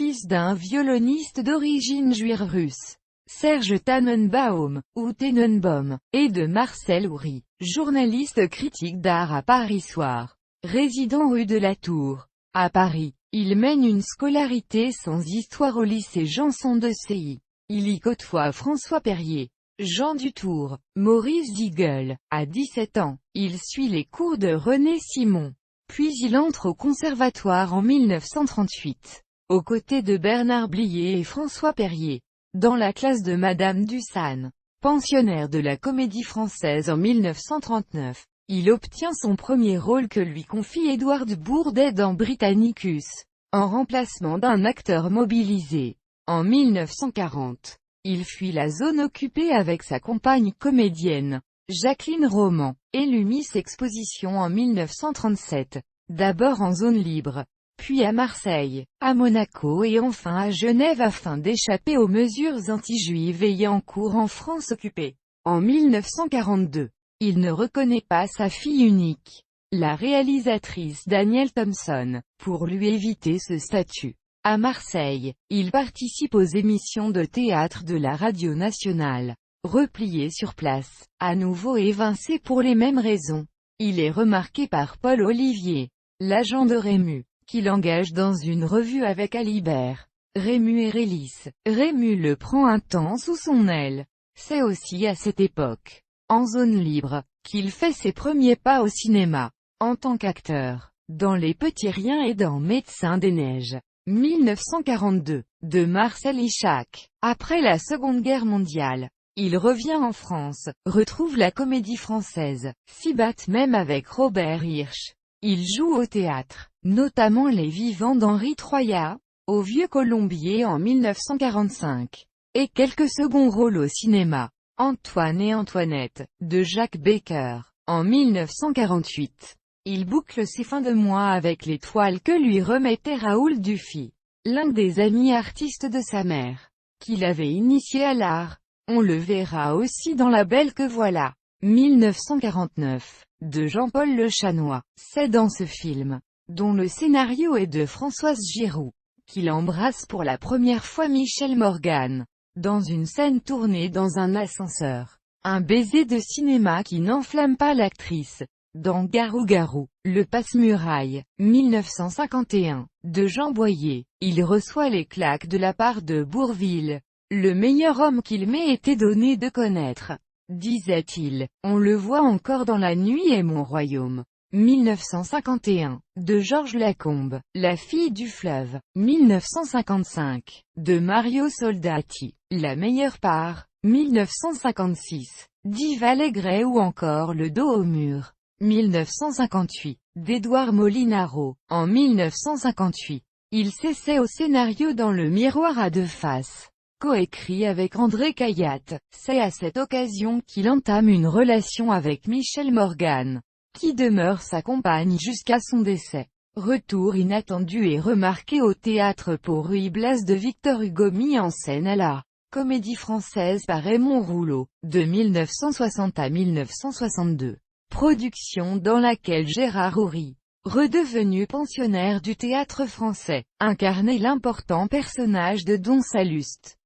fils d'un violoniste d'origine juive russe, Serge Tannenbaum, ou Tenenbaum, et de Marcel Houry, journaliste critique d'art à Paris Soir. Résident rue de la Tour, à Paris, il mène une scolarité sans histoire au lycée Janson de Cey. Il y côtoie François Perrier, Jean Dutour, Maurice Ziegel. À 17 ans, il suit les cours de René Simon. Puis il entre au conservatoire en 1938, aux côtés de Bernard Blier et François Perrier, dans la classe de Madame Dussan. Pensionnaire de la Comédie Française en 1939, il obtient son premier rôle que lui confie Édouard Bourdet dans Britannicus, en remplacement d'un acteur mobilisé. En 1940, il fuit la zone occupée avec sa compagne comédienne, Jacqueline Roman, et Lumis Exposition en 1937, d'abord en zone libre, puis à Marseille, à Monaco et enfin à Genève afin d'échapper aux mesures anti-juives ayant cours en France occupée. En 1942, il ne reconnaît pas sa fille unique, la réalisatrice Danielle Thompson, pour lui éviter ce statut. À Marseille, il participe aux émissions de théâtre de la radio nationale. Replié sur place, à nouveau évincé pour les mêmes raisons, il est remarqué par Paul Olivier, l'agent de Rému, qui l'engage dans une revue avec Alibert, Rému et Rélis. Rému le prend un temps sous son aile. C'est aussi à cette époque, en zone libre, qu'il fait ses premiers pas au cinéma, en tant qu'acteur, dans Les Petits Riens et dans Médecin des Neiges. 1942, de Marcel Ichac. Après la Seconde Guerre mondiale, il revient en France, retrouve la Comédie Française, s'y bat même avec Robert Hirsch. Il joue au théâtre, notamment Les Vivants d'Henri Troyat, au Vieux Colombier en 1945, et quelques seconds rôles au cinéma, Antoine et Antoinette, de Jacques Becker, en 1948. Il boucle ses fins de mois avec les toiles que lui remettait Raoul Dufy, l'un des amis artistes de sa mère, qui l'avait initié à l'art. On le verra aussi dans La Belle que voilà, 1949, de Jean-Paul Le Chanois. C'est dans ce film, dont le scénario est de Françoise Giroud, qu'il embrasse pour la première fois Michel Morgan, dans une scène tournée dans un ascenseur. Un baiser de cinéma qui n'enflamme pas l'actrice. Dans Garou-Garou, le passe-muraille, 1951, de Jean Boyer, il reçoit les claques de la part de Bourvil. Le meilleur homme qu'il m'ait été donné de connaître, disait-il. On le voit encore dans La Nuit est mon royaume. 1951, de Georges Lacombe. La fille du fleuve, 1955, de Mario Soldati. La meilleure part, 1956, d'Yves Allégret ou encore Le dos au mur, 1958, d'Édouard Molinaro. En 1958, il s'essaie au scénario dans Le miroir à deux faces, coécrit avec André Cayatte. C'est à cette occasion qu'il entame une relation avec Michel Morgan, qui demeure sa compagne jusqu'à son décès. Retour inattendu et remarqué au théâtre pour Ruy Blas de Victor Hugo mis en scène à la Comédie Française par Raymond Rouleau, de 1960 à 1962. Production dans laquelle Gérard Houry, redevenu pensionnaire du théâtre français, incarnait l'important personnage de Don Salluste.